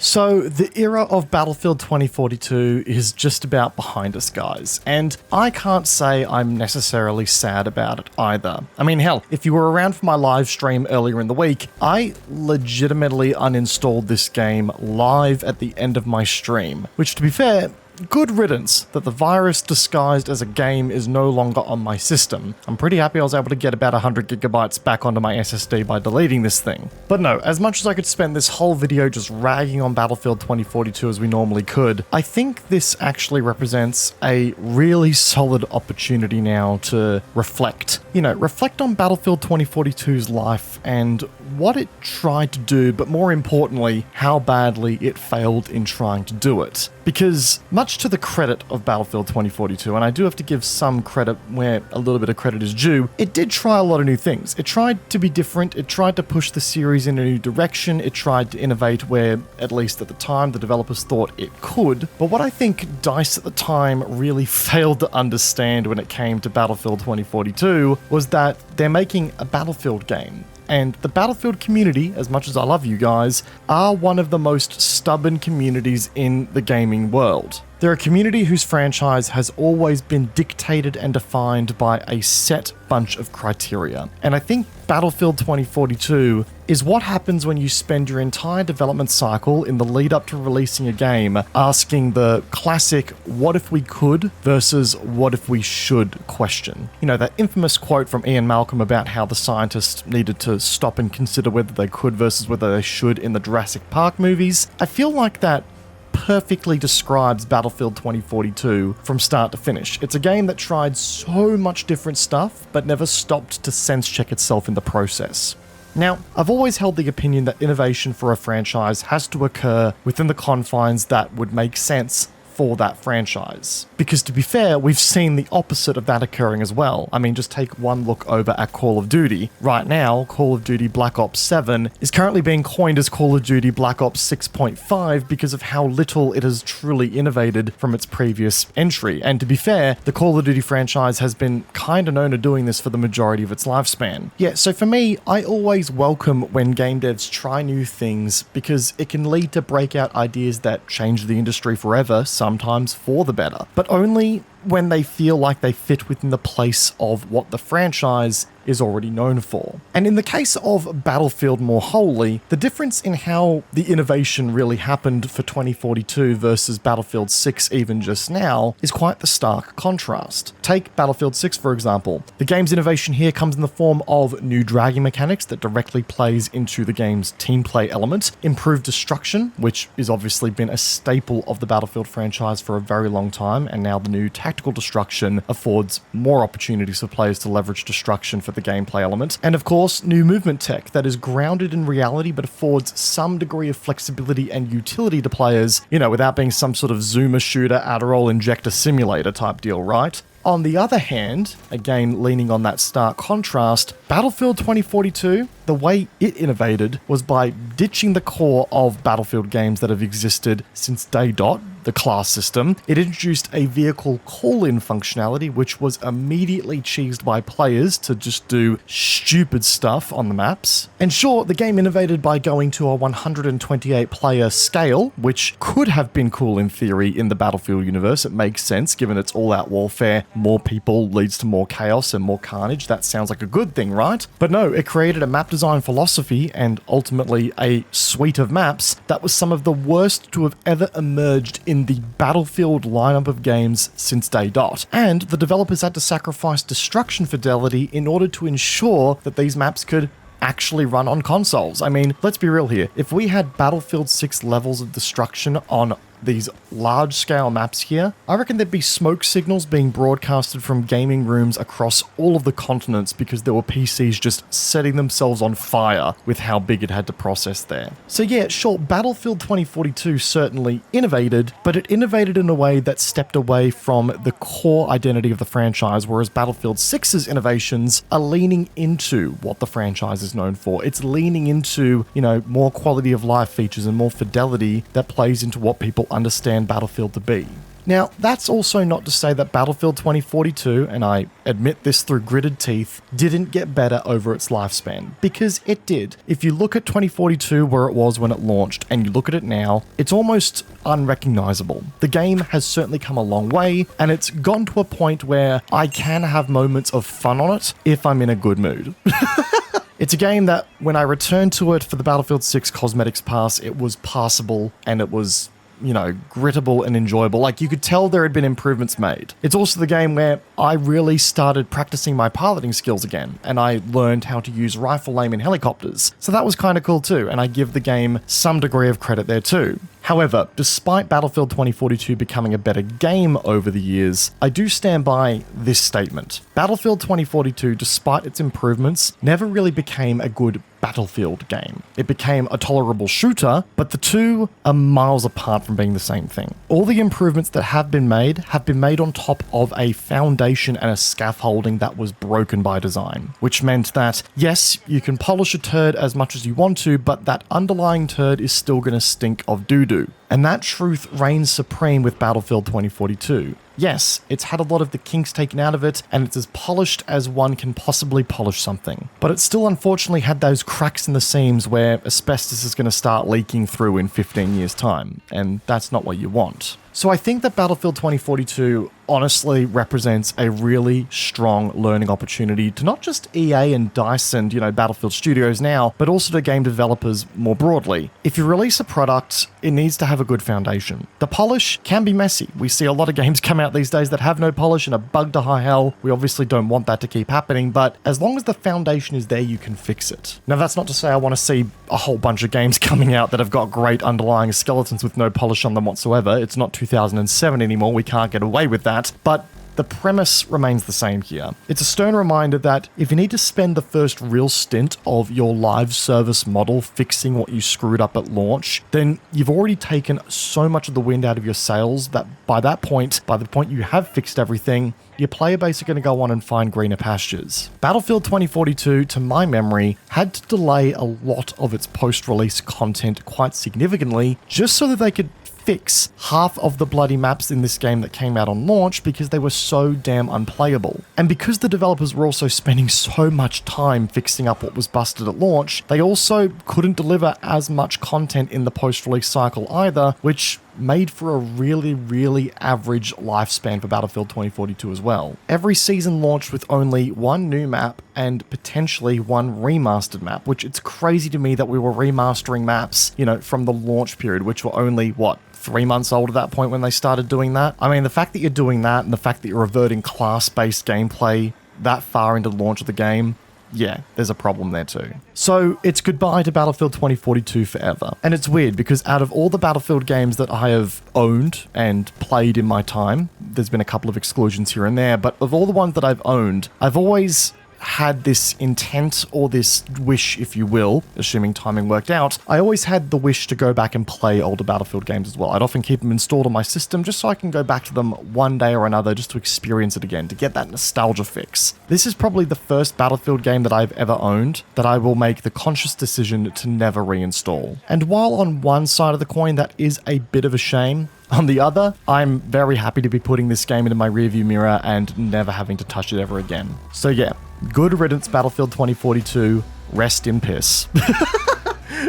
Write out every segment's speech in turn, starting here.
So the era of Battlefield 2042 is just about behind us, guys, and I can't say I'm necessarily sad about it either. I mean, hell, if you were around for my live stream earlier in the week, I legitimately uninstalled this game live at the end of my stream, which, to be fair, good riddance that the virus disguised as a game is no longer on my system. I'm pretty happy I was able to get about 100 gigabytes back onto my SSD by deleting this thing. But no, as much as I could spend this whole video just ragging on Battlefield 2042 as we normally could, I think this actually represents a really solid opportunity now to reflect. Reflect on Battlefield 2042's life and what it tried to do, but more importantly, how badly it failed in trying to do it. Because much to the credit of Battlefield 2042, and I do have to give some credit where a little bit of credit is due, it did try a lot of new things. It tried to be different, it tried to push the series in a new direction, it tried to innovate where, at least at the time, the developers thought it could. But what I think DICE at the time really failed to understand when it came to Battlefield 2042 was that they're making a Battlefield game. And the Battlefield community, as much as I love you guys, are one of the most stubborn communities in the gaming world. They're a community whose franchise has always been dictated and defined by a set bunch of criteria. And I think Battlefield 2042 is what happens when you spend your entire development cycle in the lead up to releasing a game asking the classic what if we could versus what if we should question. That infamous quote from Ian Malcolm about how the scientists needed to stop and consider whether they could versus whether they should in the Jurassic Park movies. I feel like that perfectly describes Battlefield 2042 from start to finish. It's a game that tried so much different stuff, but never stopped to sense check itself in the process. Now, I've always held the opinion that innovation for a franchise has to occur within the confines that would make sense for that franchise. Because to be fair, we've seen the opposite of that occurring as well. I mean, just take one look over at Call of Duty. Right now, Call of Duty Black Ops 7 is currently being coined as Call of Duty Black Ops 6.5 because of how little it has truly innovated from its previous entry. And to be fair, the Call of Duty franchise has been kinda known of doing this for the majority of its lifespan. Yeah, so for me, I always welcome when game devs try new things because it can lead to breakout ideas that change the industry forever, sometimes for the better, but only when they feel like they fit within the place of what the franchise is already known for. And in the case of Battlefield more wholly, the difference in how the innovation really happened for 2042 versus Battlefield 6 even just now is quite the stark contrast. Take Battlefield 6 for example. The game's innovation here comes in the form of new dragging mechanics that directly plays into the game's team play element, improved destruction, which has obviously been a staple of the Battlefield franchise for a very long time, and now the new tactical destruction affords more opportunities for players to leverage destruction for the gameplay element, and of course new movement tech that is grounded in reality but affords some degree of flexibility and utility to players, without being some sort of zoomer shooter Adderall injector simulator type deal, right? On the other hand, again leaning on that stark contrast, Battlefield 2042, the way it innovated was by ditching the core of Battlefield games that have existed since day dot, the class system. It introduced a vehicle call-in functionality which was immediately cheesed by players to just do stupid stuff on the maps. And sure, the game innovated by going to a 128 player scale, which could have been cool in theory in the Battlefield universe. It makes sense given it's all-out warfare. More people leads to more chaos and more carnage. That sounds like a good thing, right? But no, it created a map design philosophy and ultimately a suite of maps that was some of the worst to have ever emerged in the Battlefield lineup of games since day dot. And the developers had to sacrifice destruction fidelity in order to ensure that these maps could actually run on consoles. I mean, let's be real here. If we had Battlefield 6 levels of destruction on these large-scale maps here, I reckon there'd be smoke signals being broadcasted from gaming rooms across all of the continents because there were PCs just setting themselves on fire with how big it had to process there. So yeah, sure, Battlefield 2042 certainly innovated, but it innovated in a way that stepped away from the core identity of the franchise, whereas Battlefield 6's innovations are leaning into what the franchise is known for. It's leaning into, more quality of life features and more fidelity that plays into what people understand Battlefield to be. Now, that's also not to say that Battlefield 2042, and I admit this through gritted teeth, didn't get better over its lifespan, because it did. If you look at 2042 where it was when it launched, and you look at it now, it's almost unrecognizable. The game has certainly come a long way, and it's gotten to a point where I can have moments of fun on it if I'm in a good mood. It's a game that, when I returned to it for the Battlefield 6 Cosmetics Pass, it was passable, and it was, you know, grittable and enjoyable. Like, you could tell there had been improvements made. It's also the game where I really started practicing my piloting skills again, and I learned how to use rifle aim in helicopters. So that was kind of cool too, and I give the game some degree of credit there too. However, despite Battlefield 2042 becoming a better game over the years, I do stand by this statement. Battlefield 2042, despite its improvements, never really became a good Battlefield game. It became a tolerable shooter, but the two are miles apart from being the same thing. All the improvements that have been made on top of a foundation and a scaffolding that was broken by design, which meant that, yes, you can polish a turd as much as you want to, but that underlying turd is still going to stink of doo-doo. And that truth reigns supreme with Battlefield 2042. Yes, it's had a lot of the kinks taken out of it, and it's as polished as one can possibly polish something. But it still unfortunately had those cracks in the seams where asbestos is going to start leaking through in 15 years' time, and that's not what you want. So I think that Battlefield 2042 honestly represents a really strong learning opportunity to not just EA and DICE and, you know, Battlefield Studios now, but also to game developers more broadly. If you release a product, it needs to have a good foundation. The polish can be messy. We see a lot of games come out these days that have no polish and are bugged to high hell. We obviously don't want that to keep happening, but as long as the foundation is there, you can fix it. Now, that's not to say I want to see a whole bunch of games coming out that have got great underlying skeletons with no polish on them whatsoever. It's not 2007 anymore. We can't get away with that. But the premise remains the same here. It's a stern reminder that if you need to spend the first real stint of your live service model fixing what you screwed up at launch, then you've already taken so much of the wind out of your sails that by the point you have fixed everything, your player base are going to go on and find greener pastures. Battlefield 2042, to my memory, had to delay a lot of its post-release content quite significantly just so that they could fix half of the bloody maps in this game that came out on launch because they were so damn unplayable. And because the developers were also spending so much time fixing up what was busted at launch, they also couldn't deliver as much content in the post-release cycle either, which made for a really, really average lifespan for Battlefield 2042 as well. Every season launched with only one new map and potentially one remastered map, which it's crazy to me that we were remastering maps, you know, from the launch period, which were only, 3 months old at that point when they started doing that. I mean, the fact that you're doing that and the fact that you're reverting class-based gameplay that far into the launch of the game, yeah, there's a problem there too. So it's goodbye to Battlefield 2042 forever. And it's weird because out of all the Battlefield games that I have owned and played in my time, there's been a couple of exclusions here and there, but of all the ones that I've owned, I've always had this intent or this wish, if you will, assuming timing worked out, I always had the wish to go back and play older Battlefield games as well. I'd often keep them installed on my system just so I can go back to them one day or another just to experience it again, to get that nostalgia fix. This is probably the first Battlefield game that I've ever owned that I will make the conscious decision to never reinstall. And while on one side of the coin that is a bit of a shame, on the other, I'm very happy to be putting this game into my rearview mirror and never having to touch it ever again. So yeah, good riddance Battlefield 2042, rest in piss.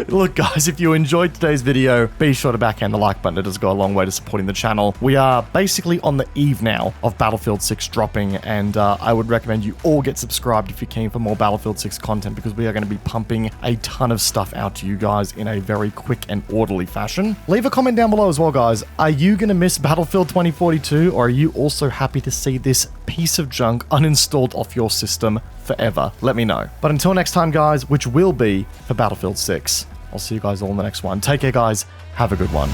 Look guys, if you enjoyed today's video, be sure to backhand the like button. It does go a long way to supporting the channel. We are basically on the eve now of Battlefield 6 dropping, and I would recommend you all get subscribed if you're keen for more Battlefield 6 content, because we are going to be pumping a ton of stuff out to you guys in a very quick and orderly fashion. Leave a comment down below as well, guys. Are you going to miss Battlefield 2042, or are you also happy to see this piece of junk uninstalled off your system forever? Let me know. But until next time, guys, which will be for Battlefield 6, I'll see you guys all in the next one. Take care, guys. Have a good one.